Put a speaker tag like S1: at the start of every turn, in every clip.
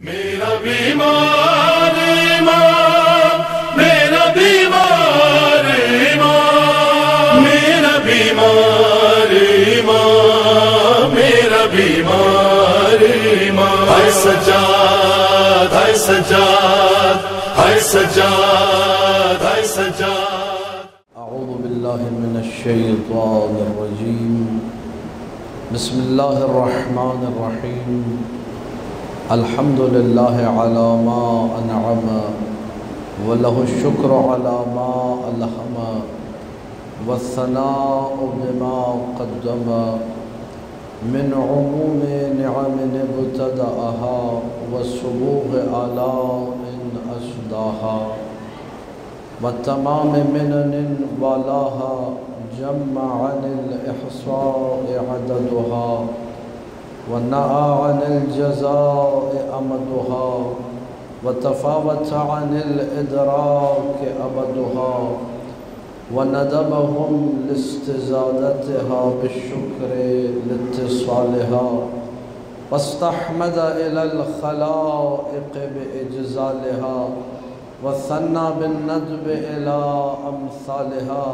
S1: میرا بیمار ایمان، میرا بیمار ایمان، میرا بیمار ایمان، میرا بیمار ایمان، ہے سجاد، ہے سجاد، ہے سجاد، ہے سجاد۔
S2: اعوذ باللہ من الشیطان الرجیم، بسم اللہ الرحمن الرحیم، الحمد للہ علی ما انعم ولہ الشکر علی ما الہم والثناء بما قدم من عموم نعم ابتدأها والسبوغ آلاء أسداها والتمام منن والاها جمع عن الإحصاء عددها ونأى عن الجزاء أمدها وتفاوت عن الإدراك أبدها وندبهم لاستزادتها بالشكر لاتصالها واستحمد إلى الخلائق بإجزالها وثنى بالندب إلى أمثالها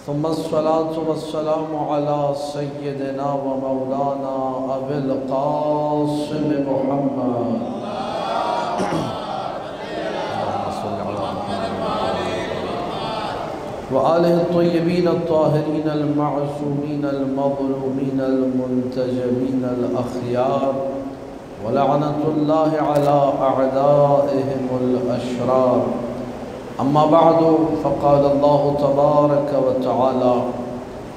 S2: ثم الصلاة والسلام على سيدنا ومولانا أبي القاسم محمد وآله الطيبين الطاهرين المعصومين المظلومين المنتجبين الأخيار ولعنة الله على أعدائهم الأشرار. أما بعد، فقال الله تبارك وتعالى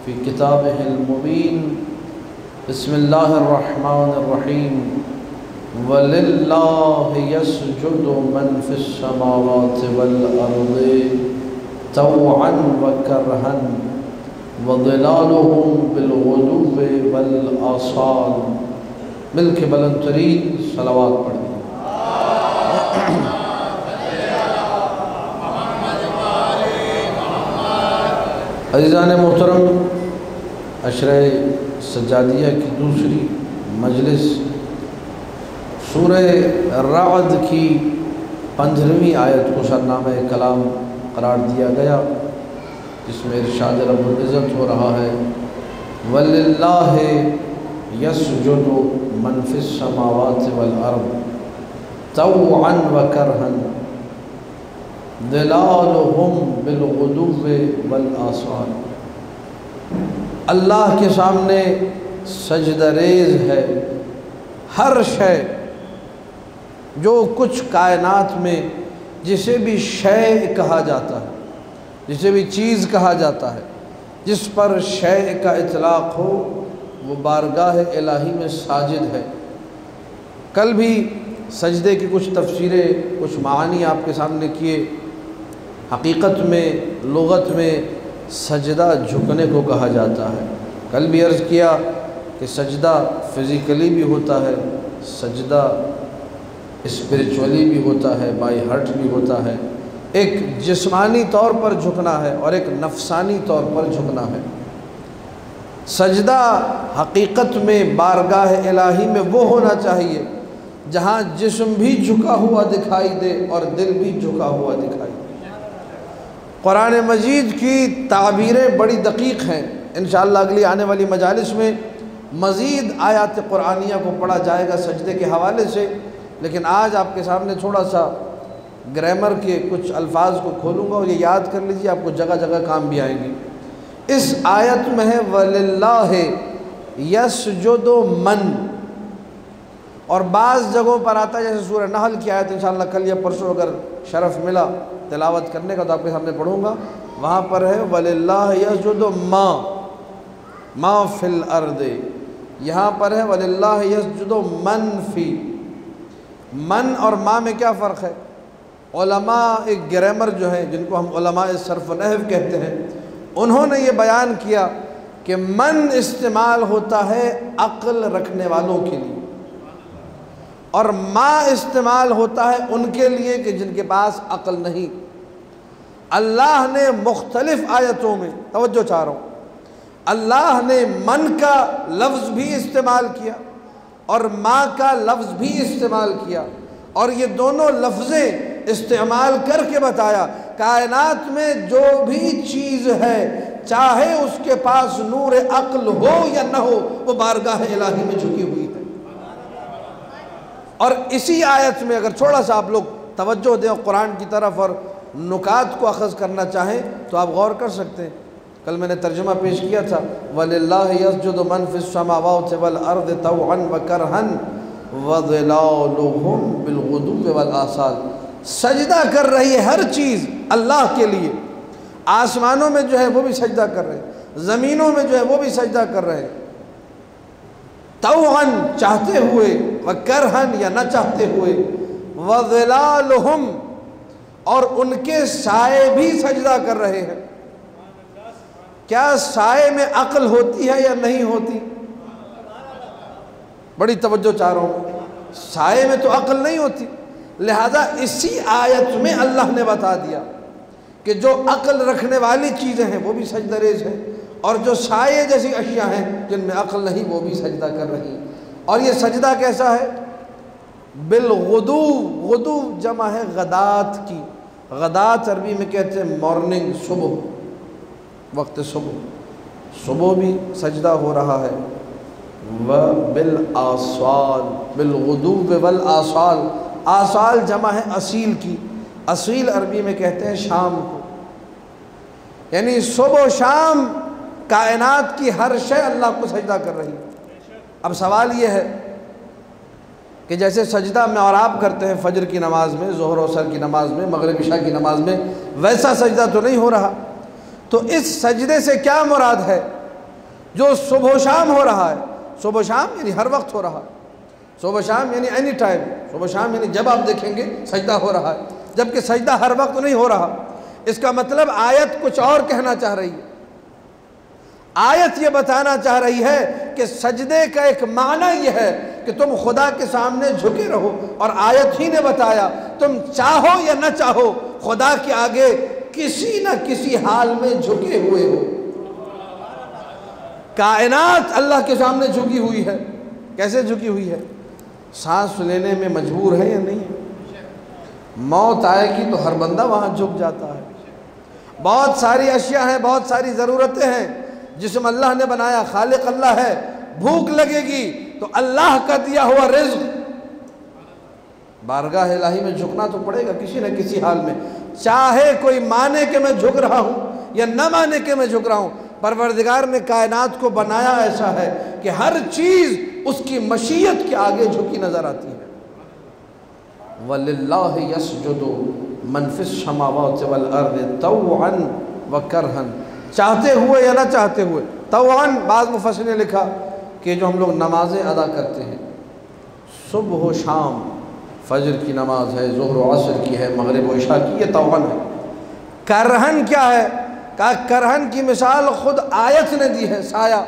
S2: في كتابه المبين: بسم الله الرحمن الرحيم ولله يسجد من في السماوات والأرض طوعا وكرها وظلالهم بالغدو والآصال. مل کے بلند ترین صلوات پڑھیں۔ عزیزان محترم، عشرہ سجادیہ کی دوسری مجلس سورہ رعد کی 15ویں آیت کو سرنامہ کلام قرار دیا گیا، جس میں ارشاد رب العزت ہو رہا ہے: وَلِلَّهِ يَسْجُدُ مَنْ فِي السَّمَاوَاتِ وَالْأَرْضِ طَوْعًا وَكَرْهًا ظِلَالُهُمْ بِالْغُدُوِّ وَالْآصَالِ. اللہ کے سامنے سجدہ ریز ہے ہر شے، جو کچھ کائنات میں جسے بھی شے کہا جاتا ہے، جسے بھی چیز کہا جاتا ہے، جس پر شے کا اطلاق ہو، وہ بارگاہ الہی میں ساجد ہے۔ کل بھی سجدے کی کچھ تفسیریں، کچھ معانی آپ کے سامنے کیے۔ حقیقت میں، لغت میں سجدہ جھکنے کو کہا جاتا ہے۔ کل بھی عرض کیا کہ سجدہ فزیکلی بھی ہوتا ہے، سجدہ اسپریچولی بھی ہوتا ہے، بائی ہارٹ بھی ہوتا ہے۔ ایک جسمانی طور پر جھکنا ہے اور ایک نفسانی طور پر جھکنا ہے۔ سجدہ حقیقت میں بارگاہ الہی میں وہ ہونا چاہیے جہاں جسم بھی جھکا ہوا دکھائی دے اور دل بھی جھکا ہوا دکھائی دے۔ قرآن مجید کی تعبیریں بڑی دقیق ہیں۔ انشاءاللہ اگلی آنے والی مجالس میں مزید آیات قرآنیہ کو پڑھا جائے گا سجدے کے حوالے سے، لیکن آج آپ کے سامنے تھوڑا سا گرامر کے کچھ الفاظ کو کھولوں گا اور یہ یاد کر لیجیے، آپ کو جگہ جگہ کام بھی آئیں گی۔ اس آیت میں ہے وَلِلَّهِ يَسْجُدُ مَن، اور بعض جگہوں پر آتا ہے جیسے سورہ نحل کی آیت، انشاءاللہ کل یا پرسوں اگر شرف ملا تلاوت کرنے کا تو آپ کے سامنے پڑھوں گا، وہاں پر ہے وَلِلَّهِ يَسْجُدُ مَا فِي الْأَرْضِ، یہاں پر ہے وَلِلَّهِ يَسْجُدُ مَن فِي۔ من اور ما میں کیا فرق ہے؟ علماء ایک گرامر جو ہیں، جن کو ہم علماء صرف و نحو کہتے ہیں، انہوں نے یہ بیان کیا کہ من استعمال ہوتا ہے عقل رکھنے والوں کے لیے، اور ما استعمال ہوتا ہے ان کے لیے کہ جن کے پاس عقل نہیں۔ اللہ نے مختلف آیتوں میں، توجہ چاہ رہا ہوں، اللہ نے من کا لفظ بھی استعمال کیا اور ماں کا لفظ بھی استعمال کیا، اور یہ دونوں لفظیں استعمال کر کے بتایا کائنات میں جو بھی چیز ہے چاہے اس کے پاس نور عقل ہو یا نہ ہو وہ بارگاہ الہی میں جھکی ہوئی ہے۔ اور اسی آیت میں اگر تھوڑا سا آپ لوگ توجہ دیں قرآن کی طرف اور نکات کو اخذ کرنا چاہیں تو آپ غور کر سکتے ہیں۔ کل میں نے ترجمہ پیش کیا تھا وَلِلَّهِ يَسْجُدُ مَنْ فِي السَّمَاوَاتِ وَالْأَرْضِ طَوْعًا وَكَرْهًا وَظِلَالُهُمْ بِالْغُدُوِّ وَالْآصَالِ، سجدہ کر رہی ہے ہر چیز اللہ کے لیے، آسمانوں میں جو ہے وہ بھی سجدہ کر رہے ہیں، زمینوں میں جو ہے وہ بھی سجدہ کر رہے ہیں، طوعاً چاہتے ہوئے، وَكَرْهًا یا نہ چاہتے ہوئے، وَظِلَالُهُمْ اور ان کے سائے بھی سجدہ کر رہے ہیں۔ کیا سائے میں عقل ہوتی ہے یا نہیں ہوتی؟ بڑی توجہ چاہ رہا ہوں، سائے میں تو عقل نہیں ہوتی، لہذا اسی آیت میں اللہ نے بتا دیا کہ جو عقل رکھنے والی چیزیں ہیں وہ بھی سجدہ ریز ہیں، اور جو سائے جیسی اشیاء ہیں جن میں عقل نہیں وہ بھی سجدہ کر رہی ہیں۔ اور یہ سجدہ کیسا ہے؟ بالغدو، غدو جمع ہے غدات کی، غدات عربی میں کہتے ہیں مارننگ، صبح، وقت صبح بھی سجدہ ہو رہا ہے۔ وَبِالْآصَالِ، بِالْغُدُوِّ وَالْآصَالِ، آصال جمع ہے اصیل کی، اصیل عربی میں کہتے ہیں شام کو، یعنی صبح و شام کائنات کی ہر شے اللہ کو سجدہ کر رہی ہے۔ اب سوال یہ ہے کہ جیسے سجدہ میں اور آپ کرتے ہیں فجر کی نماز میں، ظہر و عصر کی نماز میں، مغرب عشاء کی نماز میں، ویسا سجدہ تو نہیں ہو رہا، تو اس سجدے سے کیا مراد ہے؟ جو صبح و شام ہو رہا ہے، صبح و شام یعنی ہر وقت ہو رہا ہے، صبح و شام یعنی اینی ٹائم، صبح و شام یعنی جب آپ دیکھیں گے سجدہ ہو رہا ہے، جبکہ سجدہ ہر وقت نہیں ہو رہا۔ اس کا مطلب آیت کچھ اور کہنا چاہ رہی ہے، آیت یہ بتانا چاہ رہی ہے کہ سجدے کا ایک معنی یہ ہے کہ تم خدا کے سامنے جھکے رہو، اور آیت ہی نے بتایا تم چاہو یا نہ چاہو خدا کے آگے کسی نہ کسی حال میں جھکے ہوئے ہو۔ کائنات اللہ کے سامنے جھکی ہوئی ہے، کیسے جھکی ہوئی ہے؟ سانس لینے میں مجبور ہے یا نہیں ہے؟ موت آئے گی تو ہر بندہ وہاں جھک جاتا ہے۔ بہت ساری اشیاء ہیں، بہت ساری ضرورتیں ہیں، جسم اللہ نے بنایا، خالق اللہ ہے، بھوک لگے گی تو اللہ کا دیا ہوا رزق، بارگاہ الہی میں جھکنا تو پڑے گا کسی نہ کسی حال میں، چاہے کوئی مانے کہ میں جھک رہا ہوں یا نہ مانے کہ میں جھک رہا ہوں۔ پروردگار نے کائنات کو بنایا ایسا ہے کہ ہر چیز اس کی مشیت کے آگے جھکی نظر آتی ہے۔ وَلِلَّهِ يَسْجُدُ مَنْ فِي السَّمَاوَاتِ وَالْأَرْضِ طَوْعًا وَكَرْهًا، چاہتے ہوئے یا نہ چاہتے ہوئے۔ طوعاً بعض مفسرین نے لکھا کہ جو ہم لوگ نمازیں ادا کرتے ہیں صبح و شام، فجر کی نماز ہے، ظہر و عصر کی ہے، مغرب و عشاء کی، یہ طوعاً ہے۔ کرہن کیا ہے؟ کہا کرہن کی مثال خود آیت نے دی ہے، سایہ۔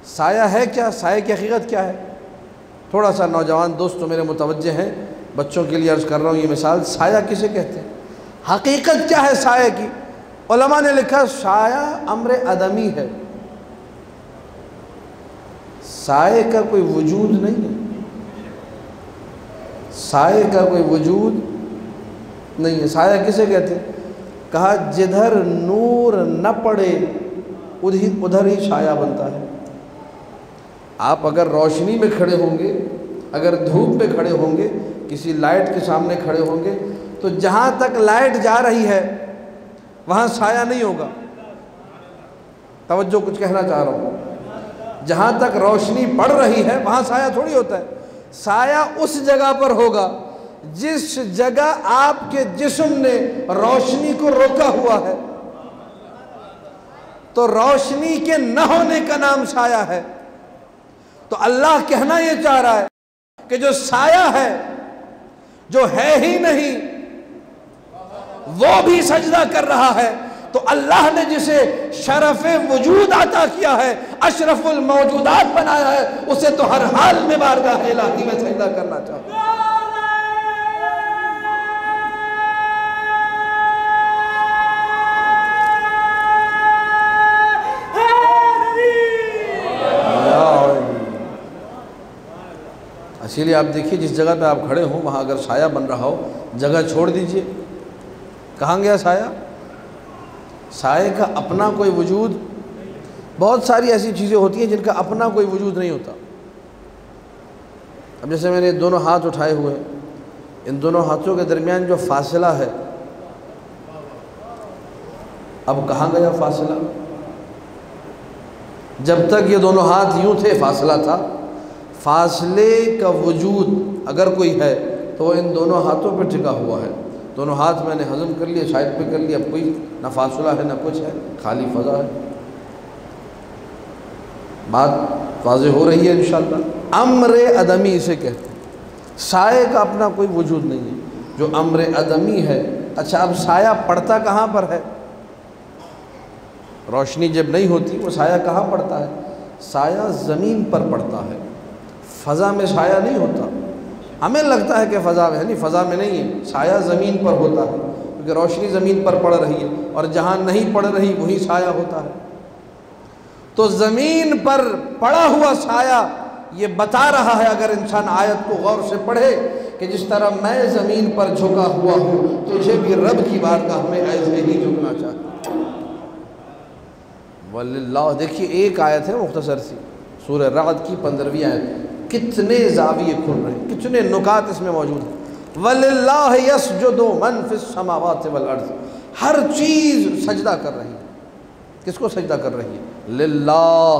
S2: سایہ ہے کیا؟ سایہ کی حقیقت کیا ہے؟ تھوڑا سا نوجوان دوست تو میرے متوجہ ہیں، بچوں کے لیے عرض کر رہا ہوں یہ مثال، سایہ کسے کہتے ہیں؟ حقیقت کیا ہے سایہ کی؟ علماء نے لکھا سایہ امر عدمی ہے، سائے کا کوئی وجود نہیں ہے، سائے کا کوئی وجود نہیں ہے۔ سایہ کسے کہتے ہیں؟ کہا جدھر نور نہ پڑے ادھر ہی سایہ بنتا ہے۔ آپ اگر روشنی میں کھڑے ہوں گے، اگر دھوپ میں کھڑے ہوں گے، کسی لائٹ کے سامنے کھڑے ہوں گے تو جہاں تک لائٹ جا رہی ہے وہاں سایہ نہیں ہوگا۔ توجہ، کچھ کہنا چاہ رہا ہوں، جہاں تک روشنی پڑ رہی ہے وہاں سایہ تھوڑی ہوتا ہے، سایہ اس جگہ پر ہوگا جس جگہ آپ کے جسم نے روشنی کو روکا ہوا ہے، تو روشنی کے نہ ہونے کا نام سایہ ہے۔ تو اللہ کہنا یہ چاہ رہا ہے کہ جو سایہ ہے، جو ہے ہی نہیں، وہ بھی سجدہ کر رہا ہے، تو اللہ نے جسے شرف وجود عطا کیا ہے، اشرف الموجودات بنایا ہے، اسے تو ہر حال میں بارگاہ الہی میں سجدہ کرنا چاہتا ہے۔ اسی لیے آپ دیکھیے جس جگہ پہ آپ کھڑے ہوں وہاں اگر سایہ بن رہا ہو جگہ چھوڑ دیجئے. کہاں گیا سایہ؟ سائے کا اپنا کوئی وجود، بہت ساری ایسی چیزیں ہوتی ہیں جن کا اپنا کوئی وجود نہیں ہوتا. اب جیسے میں نے دونوں ہاتھ اٹھائے ہوئے ہیں، ان دونوں ہاتھوں کے درمیان جو فاصلہ ہے، اب کہاں گیا فاصلہ؟ جب تک یہ دونوں ہاتھ یوں تھے فاصلہ تھا. فاصلے کا وجود اگر کوئی ہے تو وہ ان دونوں ہاتھوں پہ ٹکا ہوا ہے. دونوں ہاتھ میں نے ہضم کر لیے، سائڈ پہ کر لیا، اب کوئی نہ فاصلہ ہے نہ کچھ ہے، خالی فضا ہے. بات واضح ہو رہی ہے انشاءاللہ. امر عدمی اسے کہتے ہیں. سائے کا اپنا کوئی وجود نہیں ہے، جو امر عدمی ہے. اچھا اب سایہ پڑتا کہاں پر ہے؟ روشنی جب نہیں ہوتی وہ سایہ کہاں پڑتا ہے؟ سایہ زمین پر پڑتا ہے. فضا میں سایہ نہیں ہوتا. ہمیں لگتا ہے کہ فضا میں ہے، نہیں، فضا میں نہیں ہے، سایہ زمین پر ہوتا ہے، کیونکہ روشنی زمین پر پڑ رہی ہے اور جہاں نہیں پڑ رہی وہی سایہ ہوتا ہے. تو زمین پر پڑا ہوا سایہ یہ بتا رہا ہے، اگر انسان آیت کو غور سے پڑھے، کہ جس طرح میں زمین پر جھکا ہوا ہوں تجھے بھی رب کی بارگاہ میں ایسے ہی جھکنا چاہتا ہوں. واللہ دیکھیے ایک آیت ہے مختصر سی، سورہ رعد کی 15ویں آیت. کتنے زاویے کھل رہے ہیں، کتنے نکات اس میں موجود ہیں. وَلِلَّهِ يَسْجُدُ مَنْ فِي السَّمَاوَاتِ وَالْأَرْضِ. ہر چیز سجدہ کر رہی ہے. کس کو سجدہ کر رہی ہے؟ للہ،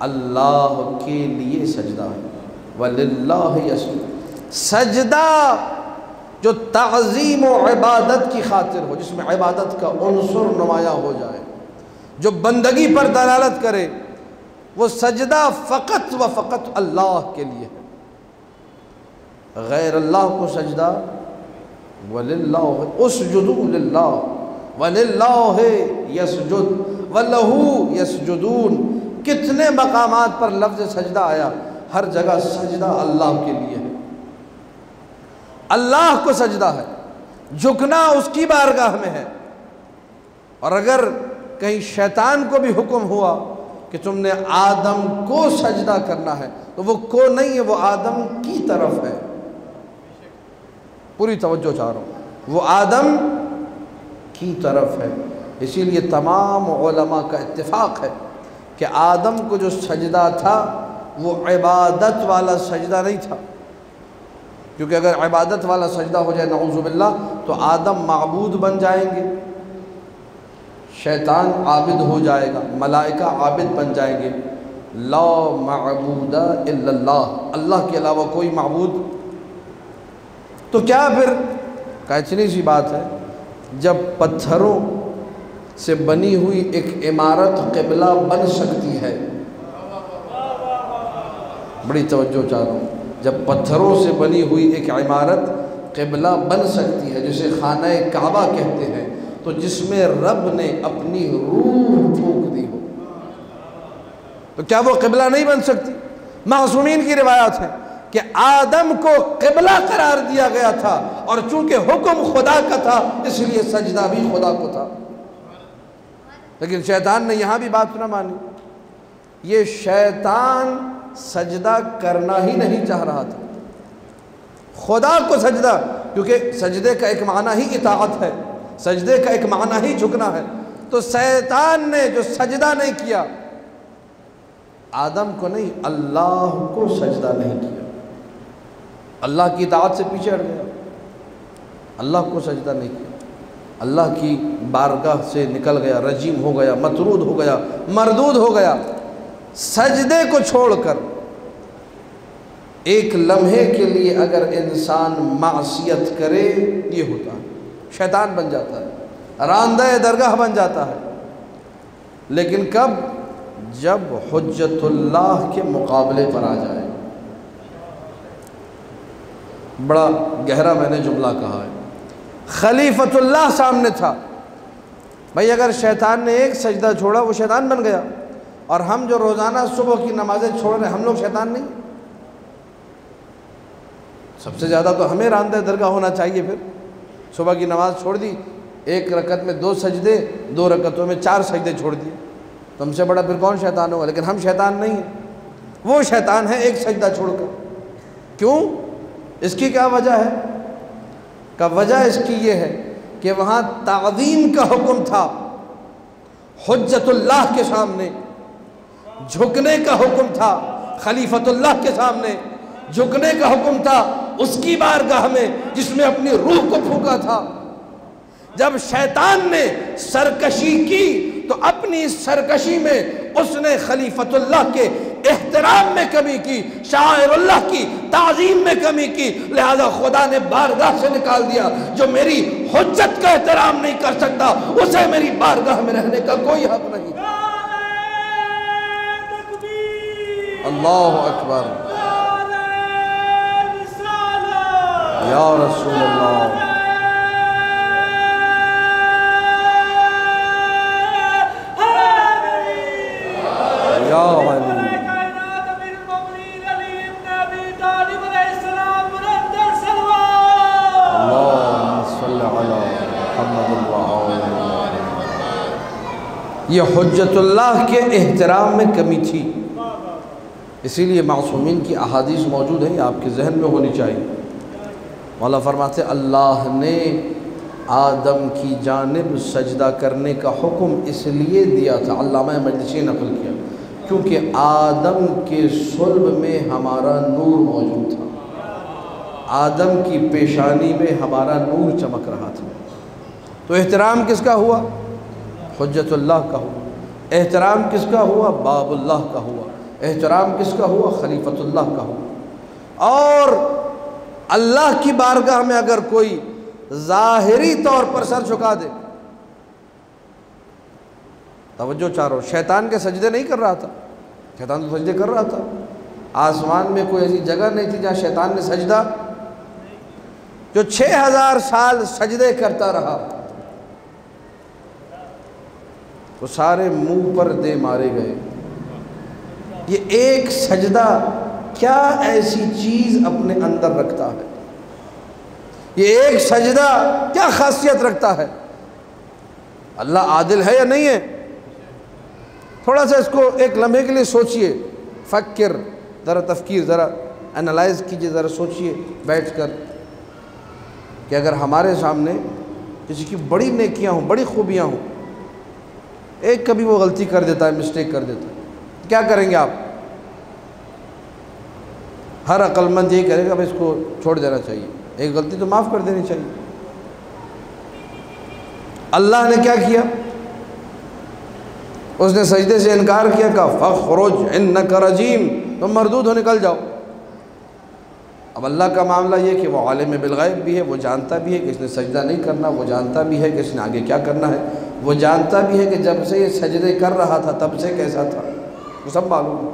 S2: اللہ کے لیے سجدہ ہے. وَلِلَّهِ يَسْجُدُ، سجدہ جو تعظیم و عبادت کی خاطر ہو، جس میں عبادت کا عنصر نمایاں ہو جائے، جو بندگی پر دلالت کرے، وہ سجدہ فقط و فقط اللہ کے لیے ہے. غیر اللہ کو سجدہ وَلِلَّهِ اسجدوا للہ وَلِلَّهِ يسجد وَلَهُ يسجدون. کتنے مقامات پر لفظ سجدہ آیا، ہر جگہ سجدہ اللہ کے لیے ہے. اللہ کو سجدہ ہے، جھکنا اس کی بارگاہ میں ہے. اور اگر کہیں شیطان کو بھی حکم ہوا کہ تم نے آدم کو سجدہ کرنا ہے، تو وہ کو نہیں ہے، وہ آدم کی طرف ہے. پوری توجہ چاہ رہا ہوں، وہ آدم کی طرف ہے. اسی لیے تمام علماء کا اتفاق ہے کہ آدم کو جو سجدہ تھا وہ عبادت والا سجدہ نہیں تھا. کیونکہ اگر عبادت والا سجدہ ہو جائے نعوذ باللہ تو آدم معبود بن جائیں گے، شیطان عابد ہو جائے گا، ملائکہ عابد بن جائیں گے. لا معبود الا اللہ، اللہ کے علاوہ کوئی معبود. تو کیا پھر اتنی سی بات ہے، جب پتھروں سے بنی ہوئی ایک عمارت قبلہ بن سکتی ہے، بڑی توجہ چاہ رہا ہوں، جب پتھروں سے بنی ہوئی ایک عمارت قبلہ بن سکتی ہے جسے خانہ کعبہ کہتے ہیں، تو جس میں رب نے اپنی روح پھونک دی ہو، تو کیا وہ قبلہ نہیں بن سکتی؟ معصومین کی روایات ہے کہ آدم کو قبلہ قرار دیا گیا تھا، اور چونکہ حکم خدا کا تھا اس لیے سجدہ بھی خدا کو تھا. لیکن شیطان نے یہاں بھی بات نہ مانی. یہ شیطان سجدہ کرنا ہی نہیں چاہ رہا تھا، خدا کو سجدہ، کیونکہ سجدے کا ایک معنی ہی اطاعت ہے، سجدے کا ایک معنی ہی جھکنا ہے. تو شیطان نے جو سجدہ نہیں کیا، آدم کو نہیں، اللہ کو سجدہ نہیں کیا، اللہ کی اطاعت سے پیچھے ہٹ گیا، اللہ کو سجدہ نہیں کیا، اللہ کی بارگاہ سے نکل گیا، رجیم ہو گیا، مطرود ہو گیا، مردود ہو گیا. سجدے کو چھوڑ کر ایک لمحے کے لیے اگر انسان معصیت کرے، یہ ہوتا ہے، شیطان بن جاتا ہے، راندہ درگاہ بن جاتا ہے. لیکن کب؟ جب حجت اللہ کے مقابلے پر آ جائے. بڑا گہرا میں نے جملہ کہا ہے. خلیفۃ اللہ سامنے تھا. بھائی اگر شیطان نے ایک سجدہ چھوڑا وہ شیطان بن گیا، اور ہم جو روزانہ صبح کی نمازیں چھوڑ رہے ہیں ہم لوگ شیطان نہیں؟ سب سے زیادہ تو ہمیں راندہ درگاہ ہونا چاہیے. پھر صبح کی نماز چھوڑ دی، ایک رکعت میں 2 سجدے، 2 رکعتوں میں 4 سجدے چھوڑ دیے، تو ہم سے بڑا پھر کون شیطان ہوگا؟ لیکن ہم شیطان نہیں ہیں، وہ شیطان ہے ایک سجدہ چھوڑ کر. کیوں؟ اس کی کیا وجہ ہے؟ کہ وجہ اس کی یہ ہے کہ وہاں تعظیم کا حکم تھا، حجت اللہ کے سامنے جھکنے کا حکم تھا، خلیفۃ اللہ کے سامنے جھکنے کا حکم تھا، اس کی بارگاہ میں جس میں اپنی روح کو پھونکا تھا۔ جب شیطان نے سرکشی کی تو اپنی سرکشی میں اس نے خلیفۃ اللہ کے احترام میں کمی کی، شاعر اللہ کی تعظیم میں کمی کی، لہذا خدا نے بارگاہ سے نکال دیا۔ جو میری حجت کا احترام نہیں کر سکتا اسے میری بارگاہ میں رہنے کا کوئی حق نہیں۔ اللہ اکبر، یا رسول اللہ، یا علی، اللہم صلی علی محمد وآلہ۔ یہ حجت اللہ کے احترام میں کمی تھی، اسی لیے معصومین کی احادیث موجود ہیں، یہ آپ کے ذہن میں ہونی چاہیے۔ مولا فرماتے اللہ نے آدم کی جانب سجدہ کرنے کا حکم اس لیے دیا تھا، علامہ مجلسی نقل کیا، کیونکہ آدم کے صلب میں ہمارا نور موجود تھا، آدم کی پیشانی میں ہمارا نور چمک رہا تھا۔ تو احترام کس کا ہوا؟ حجت اللہ کا ہوا۔ احترام کس کا ہوا؟ باب اللہ کا ہوا۔ احترام کس کا ہوا؟ خلیفۃ اللہ کا ہوا۔ اور اللہ کی بارگاہ میں اگر کوئی ظاہری طور پر سر جھکا دے، توجہ چاروں، شیطان کے سجدے نہیں کر رہا تھا، شیطان تو سجدے کر رہا تھا، آسمان میں کوئی ایسی جگہ نہیں تھی جہاں شیطان نے سجدہ، جو 6000 سال سجدے کرتا رہا وہ سارے منہ پر دے مارے گئے۔ یہ ایک سجدہ کیا ایسی چیز اپنے اندر رکھتا ہے؟ یہ ایک سجدہ کیا خاصیت رکھتا ہے؟ اللہ عادل ہے یا نہیں ہے؟ تھوڑا سا اس کو ایک لمحے کے لیے سوچئے، فکر، ذرا تفکیر، ذرا انالائز کیجئے، ذرا سوچئے بیٹھ کر کہ اگر ہمارے سامنے کسی کی بڑی نیکیاں ہوں، بڑی خوبیاں ہوں، ایک کبھی وہ غلطی کر دیتا ہے، مسٹیک کر دیتا ہے، کیا کریں گے آپ؟ ہر عقل مند یہی کرے گا اب اس کو چھوڑ دینا چاہیے، ایک غلطی تو معاف کر دینی چاہیے۔ اللہ نے کیا کیا؟ اس نے سجدے سے انکار کیا، کہا فَخْرُجْ إِنَّكَ رَجِيمٌ، تم مردود ہو، نکل جاؤ۔ اب اللہ کا معاملہ یہ کہ وہ عالم بالغیب بھی ہے، وہ جانتا بھی ہے کہ اس نے سجدہ نہیں کرنا، وہ جانتا بھی ہے کہ اس نے آگے کیا کرنا ہے، وہ جانتا بھی ہے کہ جب سے یہ سجدے کر رہا تھا تب سے کیسا تھا، وہ سب معلوم ہے۔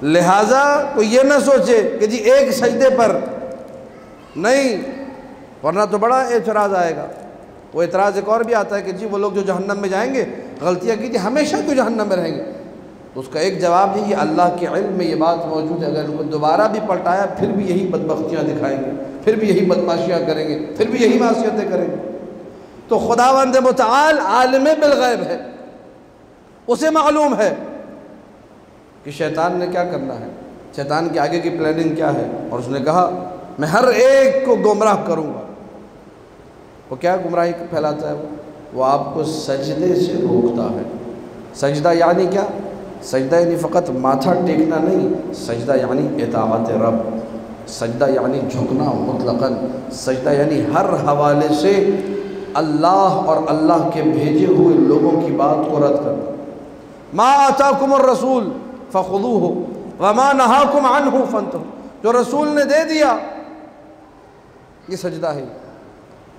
S2: لہٰذا کوئی یہ نہ سوچے کہ جی ایک سجدے پر نہیں، ورنہ تو بڑا اعتراض آئے گا۔ وہ اعتراض ایک اور بھی آتا ہے کہ جی وہ لوگ جو جہنم میں جائیں گے، غلطیاں کیجیے، ہمیشہ کیوں جہنم میں رہیں گے؟ تو اس کا ایک جواب یہ اللہ کے علم میں یہ بات موجود ہے، اگر ان کو دوبارہ بھی پلٹایا پھر بھی یہی بدبختیاں دکھائیں گے، پھر بھی یہی بدماشیاں کریں گے، پھر بھی یہی معصیتیں کریں گے۔ تو خداوند متعال عالم بالغیب ہے، اسے معلوم ہے کہ شیطان نے کیا کرنا ہے، شیطان کی آگے کی پلاننگ کیا ہے، اور اس نے کہا میں ہر ایک کو گمراہ کروں گا۔ وہ کیا گمراہی پھیلاتا ہے؟ وہ آپ کو سجدے سے روکتا ہے۔ سجدہ یعنی کیا؟ سجدہ یعنی فقط ماتھا ٹیکنا نہیں، سجدہ یعنی اطاعت رب، سجدہ یعنی جھکنا مطلقاً، سجدہ یعنی ہر حوالے سے اللہ اور اللہ کے بھیجے ہوئے لوگوں کی بات کو رد کرنا۔ ما آتاکم الرسول فخذوہ وما نہاکم عنہ فانتہوا، جو رسول نے دے دیا یہ سجدہ ہے،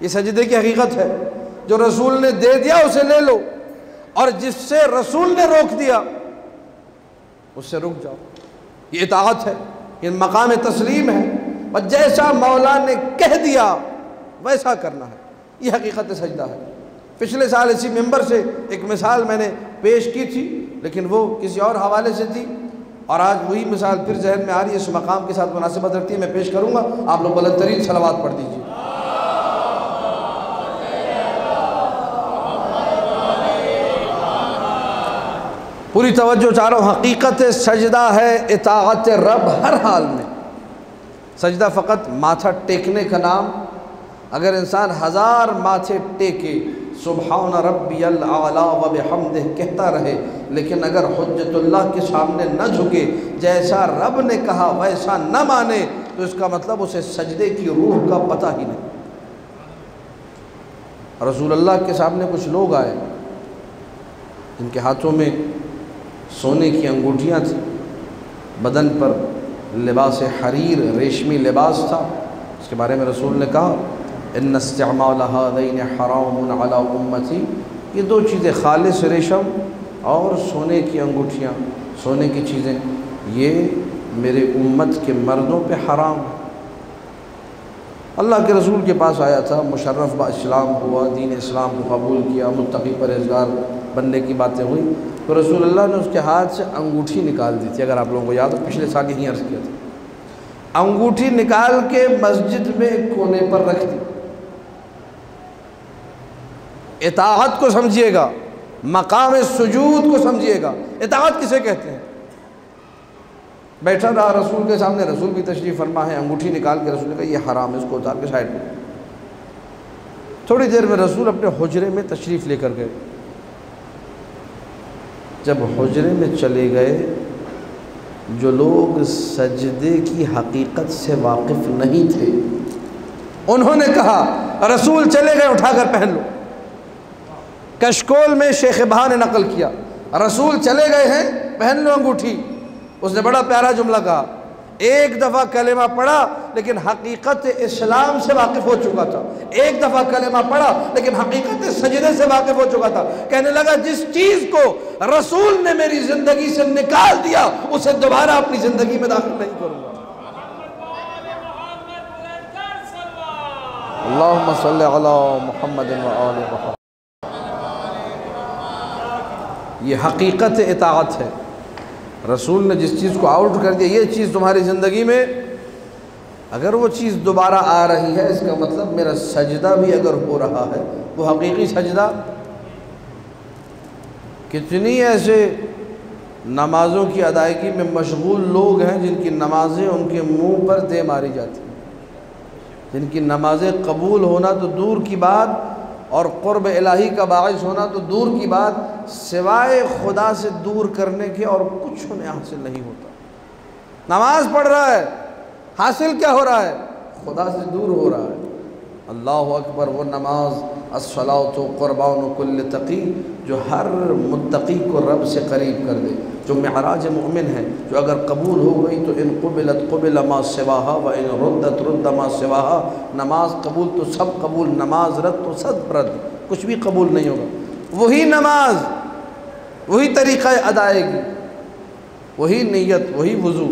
S2: یہ سجدے کی حقیقت ہے۔ جو رسول نے دے دیا اسے لے لو، اور جس سے رسول نے روک دیا اس سے رک جاؤ، یہ اطاعت ہے، یہ مقام تسلیم ہے، اور جیسا مولا نے کہہ دیا ویسا کرنا ہے، یہ حقیقت سجدہ ہے۔ پچھلے سال اسی ممبر سے ایک مثال میں نے پیش کی تھی، لیکن وہ کسی اور حوالے سے تھی، اور آج وہی مثال پھر ذہن میں آ رہی ہے، اس مقام کے ساتھ مناسبت رکھتی ہے، میں پیش کروں گا، آپ لوگ بلند ترین صلوات پڑھ دیجیے۔ پوری توجہ چاہ رہا ہوں، حقیقت سجدہ ہے اطاعت رب ہر حال میں۔ سجدہ فقط ماتھا ٹیکنے کا نام، اگر انسان 1000 ماتھے ٹیکے سبحان ربی الاعلیٰ و بحمدہ کہتا رہے، لیکن اگر حجت اللہ کے سامنے نہ جھکے، جیسا رب نے کہا ویسا نہ مانے، تو اس کا مطلب اسے سجدے کی روح کا پتہ ہی نہیں۔ رسول اللہ کے سامنے کچھ لوگ آئے جن کے ہاتھوں میں سونے کی انگوٹھیاں تھیں، بدن پر لباس حریر ریشمی لباس تھا، اس کے بارے میں رسول نے کہا ان استعمال هذین حرام علی امتی، یہ 2 چیزیں خالص ریشم اور سونے کی انگوٹھیاں، سونے کی چیزیں، یہ میرے امت کے مردوں پہ حرام ہے۔ اللہ کے رسول کے پاس آیا تھا، مشرف با اسلام ہوا، دین اسلام کو قبول کیا، متقی پرہیزگار بننے کی باتیں ہوئی، تو رسول اللہ نے اس کے ہاتھ سے انگوٹھی نکال دی تھی۔ اگر آپ لوگوں کو یاد ہو، پچھلے سال یہیں عرض کیا تھا، انگوٹھی نکال کے مسجد میں ایک کونے پر رکھ دی۔ اطاعت کو سمجھیے گا، مقام سجود کو سمجھیے گا، اطاعت کسے کہتے ہیں؟ بیٹھا رہا رسول کے سامنے، رسول بھی تشریف فرما ہے، انگوٹھی نکال کے رسول نے کہا یہ حرام ہے، اس کو اتار کے سائڈ میں۔ تھوڑی دیر میں رسول اپنے حجرے میں تشریف لے کر گئے۔ جب حجرے میں چلے گئے، جو لوگ سجدے کی حقیقت سے واقف نہیں تھے انہوں نے کہا رسول چلے گئے، اٹھا کر پہن لو۔ کشکول میں شیخ بہا نے نقل کیا، رسول چلے گئے ہیں، پہن لو انگوٹھی۔ اس نے بڑا پیارا جملہ کہا، ایک دفعہ کلمہ پڑھا لیکن حقیقت اسلام سے واقف ہو چکا تھا، ایک دفعہ کلمہ پڑھا لیکن حقیقت سجدے سے واقف ہو چکا تھا۔ کہنے لگا جس چیز کو رسول نے میری زندگی سے نکال دیا اسے دوبارہ اپنی زندگی میں داخل نہیں کروں گا۔ اللہم صلی علی محمد و آل محمد۔ یہ حقیقت اطاعت ہے۔ رسول نے جس چیز کو آؤٹ کر دیا، یہ چیز تمہاری زندگی میں اگر وہ چیز دوبارہ آ رہی ہے، اس کا مطلب میرا سجدہ بھی اگر ہو رہا ہے وہ حقیقی سجدہ۔ کتنی ایسے نمازوں کی ادائیگی میں مشغول لوگ ہیں جن کی نمازیں ان کے منہ پر دے ماری جاتی ہیں، جن کی نمازیں قبول ہونا تو دور کی بات اور قرب الہی کا باعث ہونا تو دور کی بات، سوائے خدا سے دور کرنے کے اور کچھ انہیں حاصل نہیں ہوتا۔ نماز پڑھ رہا ہے، حاصل کیا ہو رہا ہے؟ خدا سے دور ہو رہا ہے۔ اللہ اکبر، وہ نماز الصلاۃ قربان کل تقی، جو ہر متقی کو رب سے قریب کر دے، جو معراج مومن ہے، جو اگر قبول ہو گئی تو ان قبلت قبل ما سواہا و ان ردت رد ما سواہا، نماز قبول تو سب قبول، نماز رد تو سب رد، کچھ بھی قبول نہیں ہوگا۔ وہی نماز، وہی طریقہ ادائیگی، وہی نیت، وہی وضو،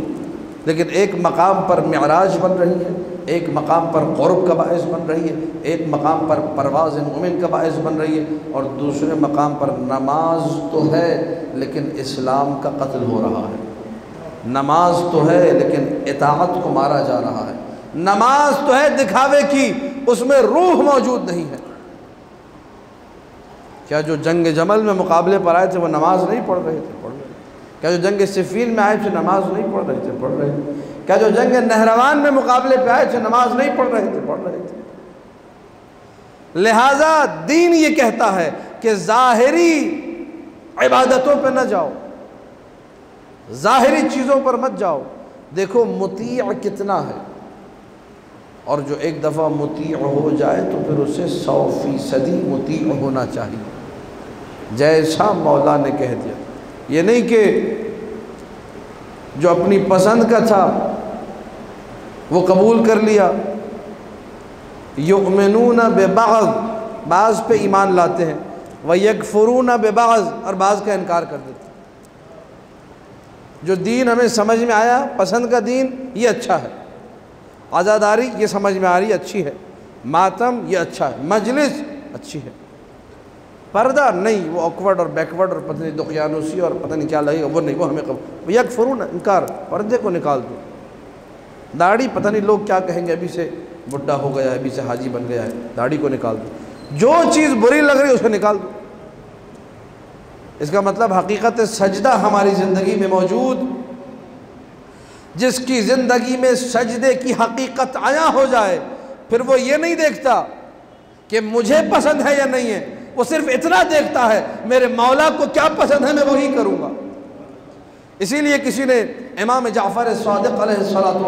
S2: لیکن ایک مقام پر معراج بن رہی ہے، ایک مقام پر قرب کا باعث بن رہی ہے، ایک مقام پر پرواز مومن کا باعث بن رہی ہے، اور دوسرے مقام پر نماز تو ہے لیکن اسلام کا قتل ہو رہا ہے، نماز تو ہے لیکن اطاعت کو مارا جا رہا ہے، نماز تو ہے دکھاوے کی، اس میں روح موجود نہیں ہے۔ کیا جو جنگ جمل میں مقابلے پر آئے تھے وہ نماز نہیں پڑھ رہے تھے؟ پڑھ رہے تھے۔ کیا جو جنگ صفین میں آئے تھے نماز نہیں پڑھ رہے تھے؟ پڑھ رہے تھے۔ کیا جو جنگ نہروان میں مقابلے پہ آئے تھے نماز نہیں پڑھ رہے تھے؟ پڑھ رہے تھے۔ لہٰذا دین یہ کہتا ہے کہ ظاہری عبادتوں پہ نہ جاؤ، ظاہری چیزوں پر مت جاؤ، دیکھو مطیع کتنا ہے، اور جو ایک دفعہ مطیع ہو جائے تو پھر اسے 100% مطیع ہونا چاہیے، جیسا مولا نے کہہ دیا۔ یہ نہیں کہ جو اپنی پسند کا تھا وہ قبول کر لیا۔ یؤمنون ببعض، بعض پہ ایمان لاتے ہیں، ویکفرون ببعض، اور بعض کا انکار کر دیتے ہیں۔ جو دین ہمیں سمجھ میں آیا، پسند کا دین، یہ اچھا ہے، عزاداری یہ سمجھ میں آ رہی اچھی ہے، ماتم یہ اچھا ہے، مجلس اچھی ہے، پردہ نہیں، وہ آکورڈ اور بیکورڈ اور پتہ نہیں دقیانوسی اور پتہ نہیں کیا لگے گا، وہ نہیں، وہ ہمیں قبول۔ یکفرون، انکار، پردے کو نکال دو۔ داڑھی، پتہ نہیں لوگ کیا کہیں گے، ابھی سے بڈھا ہو گیا ہے، ابھی سے حاجی بن گیا ہے، داڑھی کو نکال دو۔ جو چیز بری لگ رہی ہے اسے نکال دو۔ اس کا مطلب حقیقت سجدہ ہماری زندگی میں موجود، جس کی زندگی میں سجدے کی حقیقت عیاں ہو جائے، پھر وہ یہ نہیں دیکھتا کہ مجھے پسند ہے یا نہیں ہے، وہ صرف اتنا دیکھتا ہے میرے مولا کو کیا پسند ہے میں وہی کروں گا۔ اسی لیے کسی نے امام جعفر صادق علیہ السلام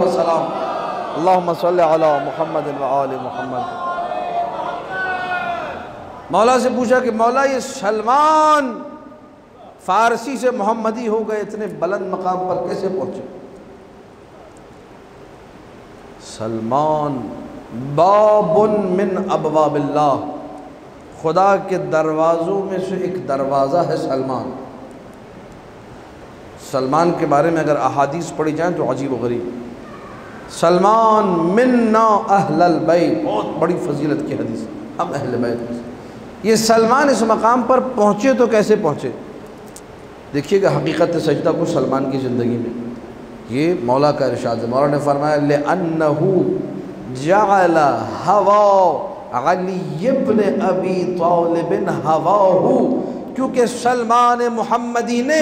S2: اللہم صلی علی محمد و آل محمد، مولا سے پوچھا کہ مولا یہ سلمان فارسی سے محمدی ہو گئے، اتنے بلند مقام پر کیسے پہنچے؟ سلمان باب من ابواب اللہ، خدا کے دروازوں میں سے ایک دروازہ ہے سلمان۔ سلمان کے بارے میں اگر احادیث پڑھی جائیں تو عجیب و غریب، سلمان منا اہل البیت، بہت بڑی فضیلت کی حدیث، ہم اہل بیت۔ یہ سلمان اس مقام پر پہنچے تو کیسے پہنچے؟ دیکھیے کہ حقیقت سجدہ کو سلمان کی زندگی میں یہ مولا کا ارشاد ہے۔ مولا نے فرمایا لِأَنَّهُ جَعَلَ هَوَا عَلِيِّ بْنِ أَبِي طَالِبٍ هَوَاهُ، کیونکہ سلمان محمدی نے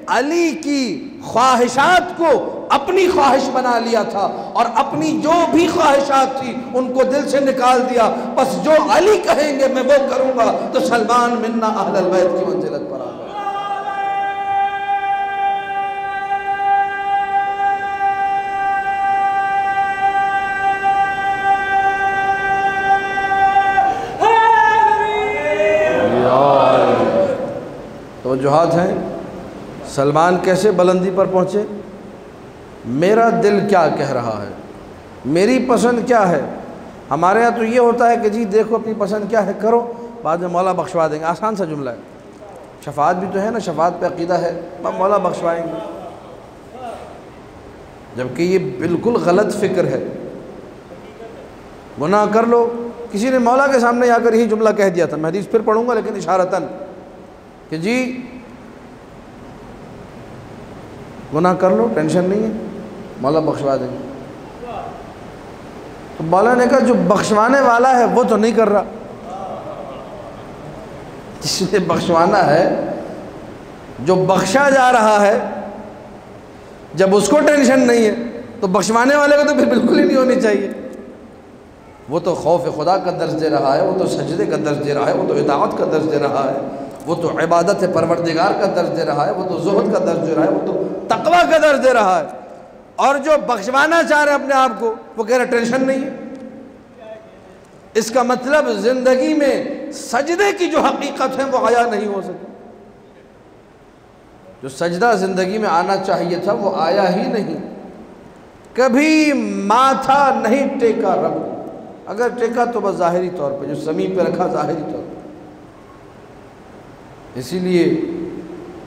S2: علی کی خواہشات کو اپنی خواہش بنا لیا تھا، اور اپنی جو بھی خواہشات تھی ان کو دل سے نکال دیا، بس جو علی کہیں گے میں وہ کروں گا، تو سلمان منا اہل البیت کی منزلت پر آ گیا۔ توجہات ہیں، سلمان کیسے بلندی پر پہنچے؟ میرا دل کیا کہہ رہا ہے، میری پسند کیا ہے۔ ہمارے ہاں تو یہ ہوتا ہے کہ جی دیکھو اپنی پسند کیا ہے کرو، بعد میں مولا بخشوا دیں گے، آسان سا جملہ ہے۔ شفاعت بھی تو ہے نا، شفاعت پہ عقیدہ ہے، مولا بخشوائیں گے، جبکہ یہ بالکل غلط فکر ہے۔ گناہ کر لو، کسی نے مولا کے سامنے آ کر یہی جملہ کہہ دیا تھا، میں حدیث پھر پڑھوں گا لیکن اشارتاً، کہ جی گناہ کر لو ٹینشن نہیں ہے مولا بخشوا دیں گے۔ تو مولا نے کہا جو بخشوانے والا ہے وہ تو نہیں کر رہا، جس نے بخشوانا ہے، جو بخشا جا رہا ہے، جب اس کو ٹینشن نہیں ہے تو بخشوانے والے کو تو پھر بالکل ہی نہیں ہونی چاہیے۔ وہ تو خوف خدا کا درس دے رہا ہے، وہ تو سجدے کا درس دے رہا ہے، وہ تو اطاعت کا درس دے رہا ہے، وہ تو عبادت پروردگار کا درس دے رہا ہے، وہ تو زہد کا درس دے رہا ہے، وہ تو تقوی کا درس دے رہا ہے۔ اور جو بخشوانا چاہ رہے اپنے آپ کو، وہ کہہ رہے ٹینشن نہیں ہے۔ اس کا مطلب زندگی میں سجدے کی جو حقیقت ہے وہ عیاں نہیں ہو سکی۔ جو سجدہ زندگی میں آنا چاہیے تھا وہ آیا ہی نہیں، کبھی ماتھا نہیں ٹیکا رب، اگر ٹیکا تو بس ظاہری طور پہ، جو زمین پہ رکھا ظاہری طور پہ۔ اسی لیے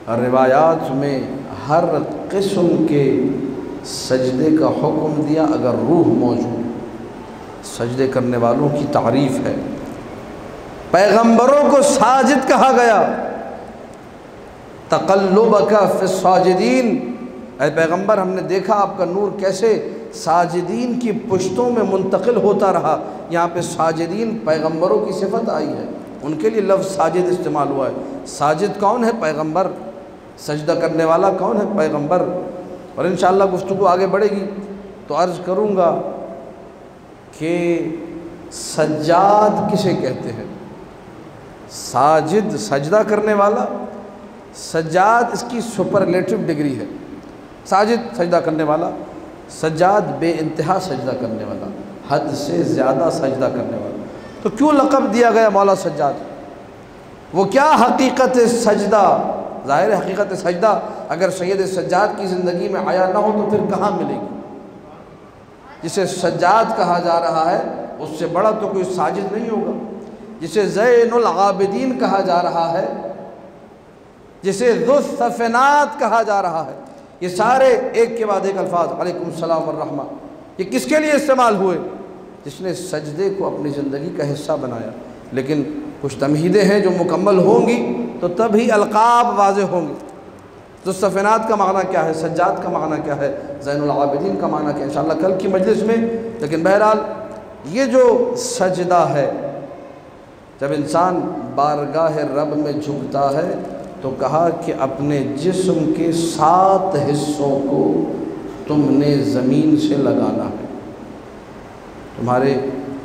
S2: روایات میں ہر قسم کے سجدے کا حکم دیا اگر روح موجود۔ سجدے کرنے والوں کی تعریف ہے، پیغمبروں کو ساجد کہا گیا، تقلبک فی الساجدین، اے پیغمبر ہم نے دیکھا آپ کا نور کیسے ساجدین کی پشتوں میں منتقل ہوتا رہا۔ یہاں پہ ساجدین پیغمبروں کی صفت آئی ہے، ان کے لیے لفظ ساجد استعمال ہوا ہے۔ ساجد کون ہے؟ پیغمبر۔ سجدہ کرنے والا کون ہے؟ پیغمبر۔ اور انشاءاللہ گفتگو آگے بڑھے گی تو عرض کروں گا کہ سجاد کسے کہتے ہیں؟ ساجد سجدہ کرنے والا، سجاد اس کی سپرلیٹو ڈگری ہے۔ ساجد سجدہ کرنے والا، سجاد بے انتہا سجدہ کرنے والا، حد سے زیادہ سجدہ کرنے والا۔ تو کیوں لقب دیا گیا مولا سجاد؟ وہ کیا حقیقت سجدہ؟ ظاہر حقیقت سجدہ اگر سید سجاد کی زندگی میں عیاں نہ ہو تو پھر کہاں ملے گی؟ جسے سجاد کہا جا رہا ہے اس سے بڑا تو کوئی ساجد نہیں ہوگا۔ جسے زین العابدین کہا جا رہا ہے، جسے ذو الصفنات کہا جا رہا ہے، یہ سارے ایک کے بعد ایک الفاظ علیکم السلام والرحمہ یہ کس کے لیے استعمال ہوئے؟ جس نے سجدے کو اپنی زندگی کا حصہ بنایا۔ لیکن کچھ تمہیدیں ہیں جو مکمل ہوں گی تو تب ہی القاب واضح ہوں گے۔ ذو الصفنات کا معنی کیا ہے، سجاد کا معنی کیا ہے، زین العابدین کا معنی کیا ہے، انشاءاللہ کل کی مجلس میں۔ لیکن بہرحال یہ جو سجدہ ہے، جب انسان بارگاہ رب میں جھکتا ہے تو کہا کہ اپنے جسم کے 7 حصوں کو تم نے زمین سے لگانا ہے۔ تمہارے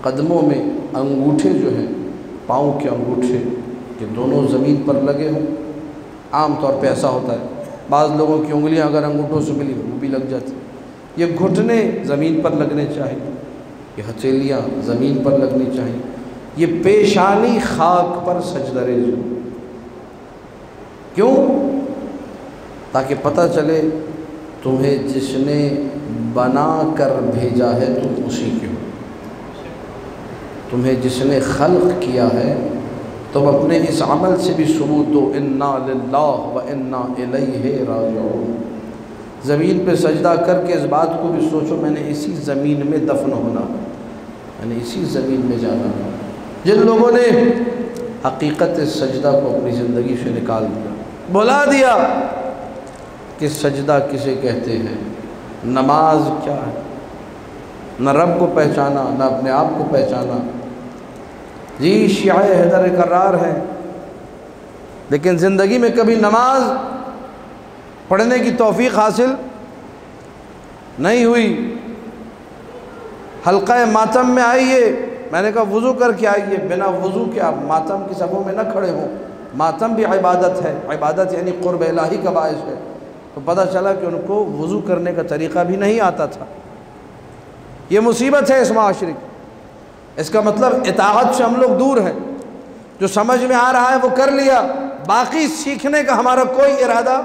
S2: قدموں میں انگوٹھے جو ہیں، پاؤں کے انگوٹھے، کہ دونوں زمین پر لگے ہوں۔ عام طور پہ ایسا ہوتا ہے، بعض لوگوں کی انگلیاں اگر انگوٹھوں سے ملی وہ بھی لگ جاتی۔ یہ گھٹنے زمین پر لگنے چاہیے، یہ ہتھیلیاں زمین پر لگنی چاہیے، یہ پیشانی خاک پر سجدہ ریز ہو۔ کیوں؟ تاکہ پتہ چلے تمہیں جس نے بنا کر بھیجا ہے تم اسی کے ہو، تمہیں جس نے خلق کیا ہے تم اپنے اس عمل سے بھی ثبوت دو، انا للہ و انا الیہ راجعون۔ زمین پہ سجدہ کر کے اس بات کو بھی سوچو میں نے اسی زمین میں دفن ہونا، میں نے اسی زمین میں جانا۔ جن لوگوں نے حقیقت سجدہ کو اپنی زندگی سے نکال دیا، بھلا دیا کہ سجدہ کسے کہتے ہیں، نماز کیا ہے، نہ رب کو پہچانا نہ اپنے آپ کو پہچانا۔ جی شیعہ حیدر کرار ہے، لیکن زندگی میں کبھی نماز پڑھنے کی توفیق حاصل نہیں ہوئی۔ حلقہ ماتم میں آئیے، میں نے کہا وضو کر کے آئیے، بنا وضو کے آپ ماتم کی صفوں میں نہ کھڑے ہوں۔ ماتم بھی عبادت ہے، عبادت یعنی قرب الہی کا باعث ہے۔ تو پتہ چلا کہ ان کو وضو کرنے کا طریقہ بھی نہیں آتا تھا۔ یہ مصیبت ہے اس معاشرے کی۔ اس کا مطلب اطاعت سے ہم لوگ دور ہیں۔ جو سمجھ میں آ رہا ہے وہ کر لیا، باقی سیکھنے کا ہمارا کوئی ارادہ۔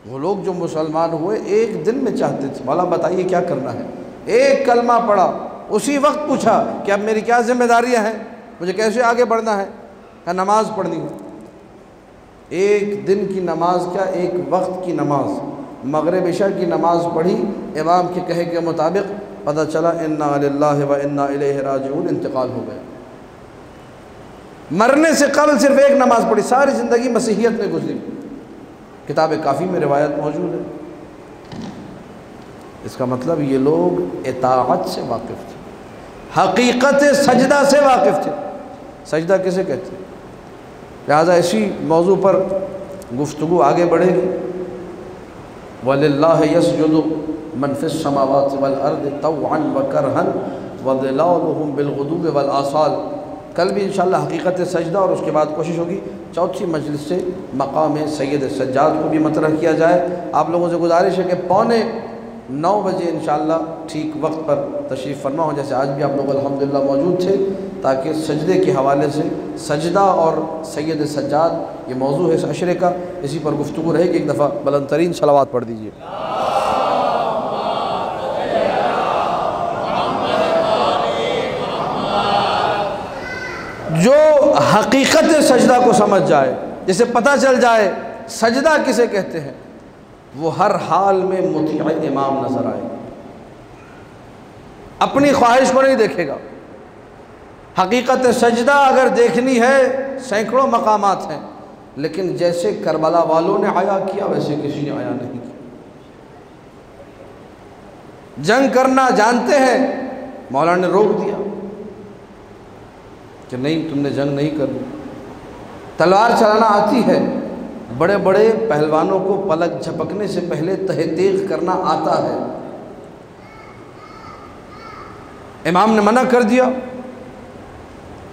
S2: وہ لوگ جو مسلمان ہوئے ایک دن میں چاہتے تھے مولا بتائیے کیا کرنا ہے، ایک کلمہ پڑھا، اسی وقت پوچھا کہ اب میری کیا ذمہ داریاں ہیں، مجھے کیسے آگے بڑھنا ہے، کہا نماز پڑھنی ہے۔ ایک دن کی نماز کیا، ایک وقت کی نماز، مغرب عشاء کی نماز پڑھی، امام کے کہے کے مطابق، پتہ چلا انا للہ و انا الیہ راجعون، انتقال ہو گیا۔ مرنے سے قبل صرف ایک نماز پڑھی، ساری زندگی مسیحیت میں گزری۔ کتاب کافی میں روایت موجود ہے۔ اس کا مطلب یہ لوگ اطاعت سے واقف تھے، حقیقت سجدہ سے واقف تھے۔ سجدہ کسے کہتے ہیں؟ لہٰذا اسی موضوع پر گفتگو آگے بڑھے گی۔ وَلِلَّهِ يَسْجُدُ مَنْ فِي السَّمَاوَاتِ وَالْأَرْضِ طَوْعًا وَكَرْهًا وَظِلَالُهُمْ بِالْغُدُوِّ وَالْآصَالِ۔ کل بھی انشاءاللہ حقیقت سجدہ اور اس کے بعد کوشش ہوگی چوتھی مجلس سے مقام سید سجاد کو بھی مطرح کیا جائے۔ آپ لوگوں سے گزارش ہے کہ 8:45 بجے انشاءاللہ ٹھیک وقت پر تشریف فرما ہو، جیسے آج بھی آپ لوگ الحمدللہ موجود تھے، تاکہ سجدے کے حوالے سے سجدہ اور سید سجاد یہ موضوع ہے اس عشرے کا، اسی پر گفتگو رہے گی۔ ایک دفعہ بلند ترین صلوات پڑھ دیجیے۔ جو حقیقت سجدہ کو سمجھ جائے، جسے پتہ چل جائے سجدہ کسے کہتے ہیں، وہ ہر حال میں مطیع امام نظر آئے، اپنی خواہش کو نہیں دیکھے گا۔ حقیقت سجدہ اگر دیکھنی ہے سینکڑوں مقامات ہیں، لیکن جیسے کربلا والوں نے عیا کیا ویسے کسی نے عیا نہیں کیا۔ جنگ کرنا جانتے ہیں، مولا نے روک دیا کہ نہیں تم نے جنگ نہیں کرنی۔ تلوار چلانا آتی ہے، بڑے بڑے پہلوانوں کو پلک جھپکنے سے پہلے تہ تیغ کرنا آتا ہے، امام نے منع کر دیا۔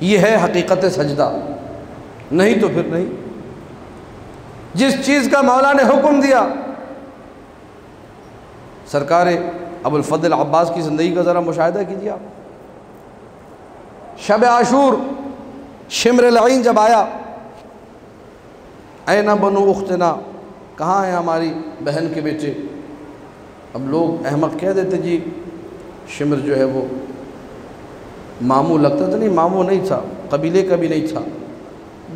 S2: یہ ہے حقیقت سجدہ، نہیں تو پھر نہیں۔ جس چیز کا مولا نے حکم دیا، سرکار ابو الفضل عباس کی زندگی کا ذرا مشاہدہ کیجیے آپ۔ شب عاشور شمر العین جب آیا، این بنو اختنا، کہاں ہیں ہماری بہن کے بیٹے؟ اب لوگ احمق کہہ دیتے جی شمر جو ہے وہ ماموں لگتا تھا، نہیں ماموں نہیں تھا، قبیلے کا بھی نہیں تھا،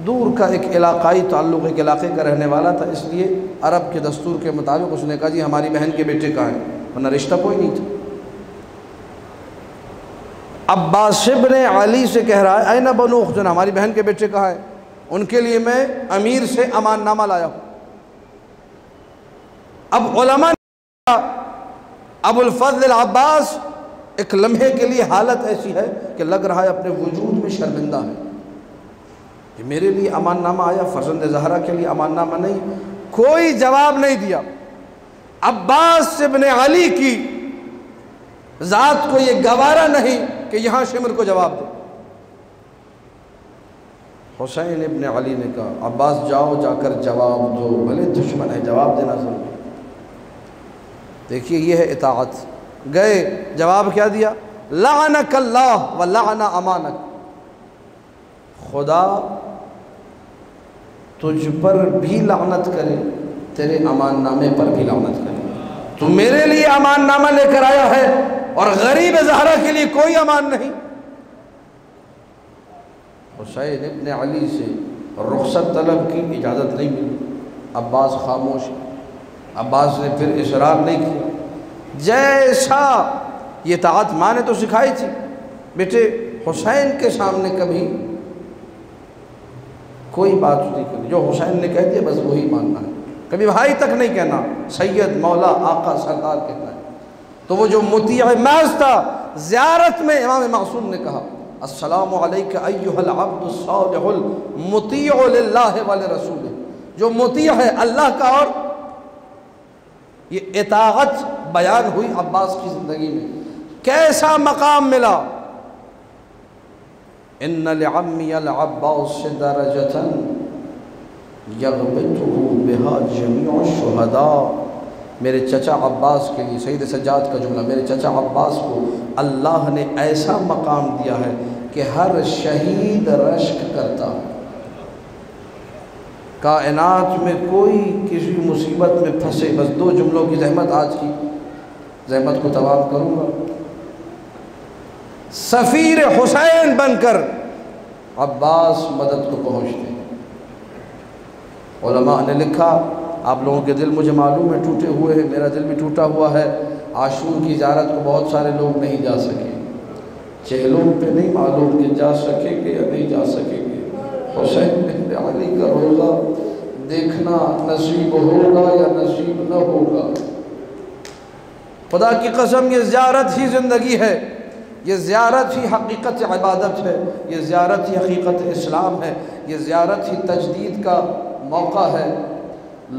S2: دور کا ایک علاقائی تعلق، ایک علاقے کا رہنے والا تھا، اس لیے عرب کے دستور کے مطابق اس نے کہا جی ہماری بہن کے بیٹے کہاں ہیں، ورنہ رشتہ کوئی نہیں تھا۔ عباس ابن علی سے کہہ رہا ہے این بنو اختنا، ہماری بہن کے بیٹے کہاں ہیں، ان کے لیے میں امیر سے امان نامہ لایا ہوں۔ اب علماء نے ابو الفضل عباس ایک لمحے کے لیے حالت ایسی ہے کہ لگ رہا ہے اپنے وجود میں شرمندہ ہے، کہ میرے لیے امان نامہ آیا، فرزند زہرا کے لیے امان نامہ نہیں؟ کوئی جواب نہیں دیا۔ عباس ابن علی کی ذات کو یہ گوارا نہیں کہ یہاں شمر کو جواب دے۔ حسین ابن علی نے کہا عباس جاؤ، جا کر جواب دو، بھلے دشمن ہے جواب دینا ضروری۔ دیکھیے یہ ہے اطاعت۔ گئے، جواب کیا دیا؟ لعنک اللہ و لعن امانک، خدا تجھ پر بھی لعنت کرے، تیرے امان نامے پر بھی لعنت کرے۔ تو میرے لیے امان نامہ لے کر آیا ہے اور غریب زہرا کے لیے کوئی امان نہیں۔ حسین ابن علی سے رخصت طلب کی، اجازت نہیں ملی۔ عباس خاموش، عباس نے پھر اصرار نہیں کیا۔ جیسا یہ اطاعت ماں نے تو سکھائی تھی، بیٹے حسین کے سامنے کبھی کوئی بات نہیں کرنی، جو حسین نے کہہ دیا بس وہی ماننا ہے، کبھی بھائی تک نہیں کہنا، سید مولا آقا سرکار کہنا ہے۔ تو وہ جو مطیع محض تھا، زیارت میں امام معصوم نے کہا السلام علیک ایھا العبد الصالح المطیع للہ ولرسولہ، جو مطیع ہے اللہ کا، اور یہ اطاعت بیان ہوئی عباس کی زندگی میں۔ کیسا مقام ملا؟ ان لعمی العباس درجۃ یغبطہ بہا جمیع الشہداء، میرے چچا عباس کے لیے، سید سجاد کا جملہ، میرے چچا عباس کو اللہ نے ایسا مقام دیا ہے کہ ہر شہید رشک کرتا۔ کائنات میں کوئی کسی مصیبت میں پھنسے، بس دو جملوں کی زحمت، آج کی زحمت کو تمام کروں گا، سفیر حسین بن کر عباس مدد کو پہنچتے۔ علماء نے لکھا، آپ لوگوں کے دل مجھے معلوم ہے ٹوٹے ہوئے ہیں، میرا دل بھی ٹوٹا ہوا ہے، عاشور کی زیارت کو بہت سارے لوگ نہیں جا سکے، چہلوں پہ نہیں معلوم کہ جا سکیں گے یا نہیں جا سکیں گے۔ حسین ابن علی کا روزہ دیکھنا نصیب ہوگا یا نصیب نہ ہوگا۔ خدا کی قسم یہ زیارت ہی زندگی ہے، یہ زیارت ہی حقیقت عبادت ہے، یہ زیارت ہی حقیقت اسلام ہے، یہ زیارت ہی تجدید کا موقع ہے۔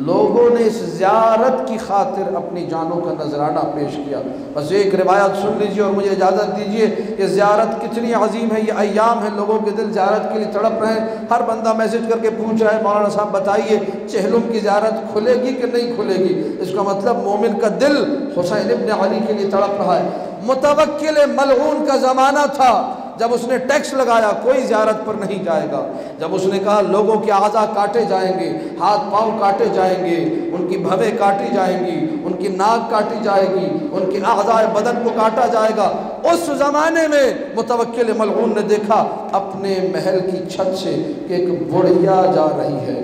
S2: لوگوں نے اس زیارت کی خاطر اپنی جانوں کا نذرانہ پیش کیا۔ بس ایک روایت سن لیجئے اور مجھے اجازت دیجئے، یہ زیارت کتنی عظیم ہے، یہ ایام ہے، لوگوں کے دل زیارت کے لیے تڑپ رہے ہیں۔ ہر بندہ میسج کر کے پوچھ رہا ہے مولانا صاحب بتائیے چہلم کی زیارت کھلے گی کہ نہیں کھلے گی؟ اس کا مطلب مومن کا دل حسین ابن علی کے لیے تڑپ رہا ہے۔ متوکل ملعون کا زمانہ تھا جب اس نے ٹیکس لگایا کوئی زیارت پر نہیں جائے گا، جب اس نے کہا لوگوں کے اعضاء کاٹے جائیں گے، ہاتھ پاؤں کاٹے جائیں گے، ان کی بھویں کاٹی جائیں گی، ان کی ناک کاٹی جائے گی، ان کے اعضاء بدن کو کاٹا جائے گا، اس زمانے میں متوکل ملعون نے دیکھا اپنے محل کی چھت سے کہ ایک بڑھیا جا رہی ہے۔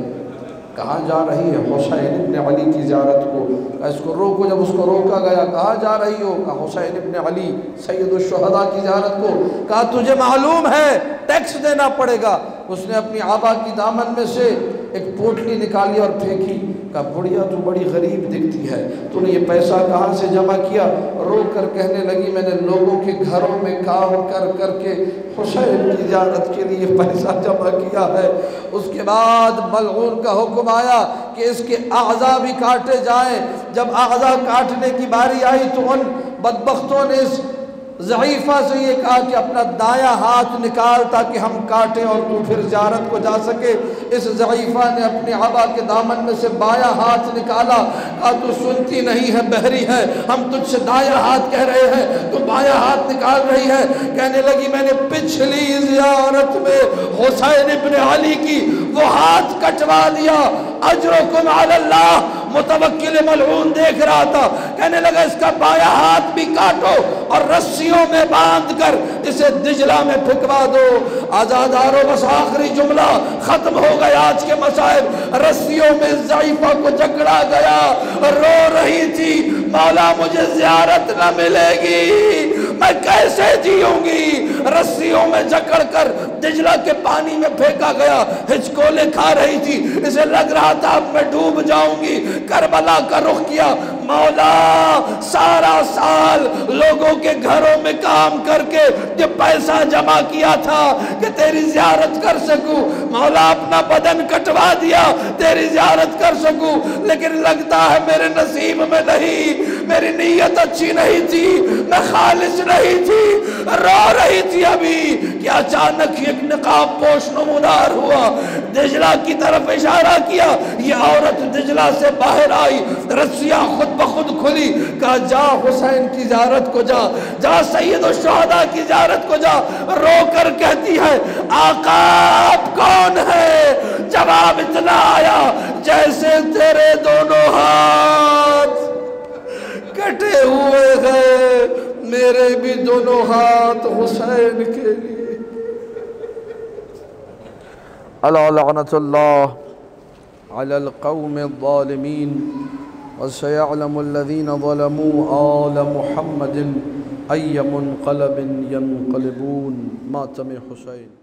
S2: کہاں جا رہی ہے؟ حسین ابن علی کی زیارت کو۔ اس کو روکو، جب اس کو روکا گیا کہاں جا رہی ہو؟ کہا حسین ابن علی سید الشہداء کی زیارت کو۔ کہا تجھے معلوم ہے ٹیکس دینا پڑے گا۔ اس نے اپنی آبا کی دامن میں سے ایک پوٹلی نکالی اور پھینکی۔ کہا بڑھیا تو بڑی غریب دکھتی ہے، تو نے یہ پیسہ کہاں سے جمع کیا؟ رو کر کہنے لگی میں نے لوگوں کے گھروں میں کام کر کر کے حسین کی زیارت کے لیے پیسہ جمع کیا ہے۔ اس کے بعد ملعون کا حکم آیا کہ اس کے اعضاء بھی کاٹے جائیں۔ جب اعضاء کاٹنے کی باری آئی تو ان بدبختوں نے اس ضعیفہ سے یہ کہا کہ اپنا دایاں ہاتھ نکال تاکہ ہم کاٹیں اور تو پھر زیارت کو جا سکے۔ اس ضعیفہ نے اپنی آبا کے دامن میں سے بایاں ہاتھ نکالا۔ کہا تو سنتی نہیں ہے، بہری ہے، ہم تجھ سے دایاں ہاتھ کہہ رہے ہیں، تو بایاں ہاتھ نکال رہی ہے۔ کہنے لگی میں نے پچھلی زیارت میں حسین ابن علی کی وہ ہاتھ کٹوا دیا، اجرکم علی اللہ۔ متوکل ملعون دیکھ رہا تھا، کہنے لگا اس کا بایاں ہاتھ بھی کاٹو اور رسیوں میں باندھ کر اسے دجلہ میں پھکوا دو۔ آزادارو بس آخری جملہ ختم ہو گیا آج کے مصائب۔ رسیوں میں ضعیفہ کو جکڑا گیا، رو رہی تھی مولا مجھے زیارت نہ ملے گی، میں کیسے جیوں گی؟ رسیوں میں جکڑ کر دجلہ کے پانی میں پھینکا گیا، ہچکولے کھا رہی تھی، اسے لگ رہا تھا اب میں ڈوب جاؤں گی۔ کربلا کا رخ کیا، مولا سارا سال لوگوں کے گھروں میں کام کر کے جو پیسہ جمع کیا تھا کہ تیری زیارت کر سکوں، مولا اپنا بدن کٹوا دیا تیری زیارت کر سکوں، لیکن لگتا ہے میرے نصیب میں نہیں، میری نیت اچھی نہیں تھی، میں خالص نہیں تھی۔ رو رہی تھی ابھی کہ اچانک ایک نقاب پوش نمودار ہوا، دجلہ کی طرف اشارہ کیا، یہ عورت دجلہ سے باہر آئی، رسیاں خود بخود کھلی، کہا جا حسین کی زیارت کو جا، جا سید الشہداء کی زیارت کو جا۔ رو کر کہتی ہے آقا آپ کون ہے؟ جواب اتنا آیا جیسے تیرے دونوں ہاتھ کٹے ہوئے ہیں، میرے بھی دونوں ہاتھ حسین کے لیے۔ الا لعنت اللہ علی القوم الظالمین وسيعلم الذين ظلموا آل محمد أي منقلب ينقلبون. ماتم حسین.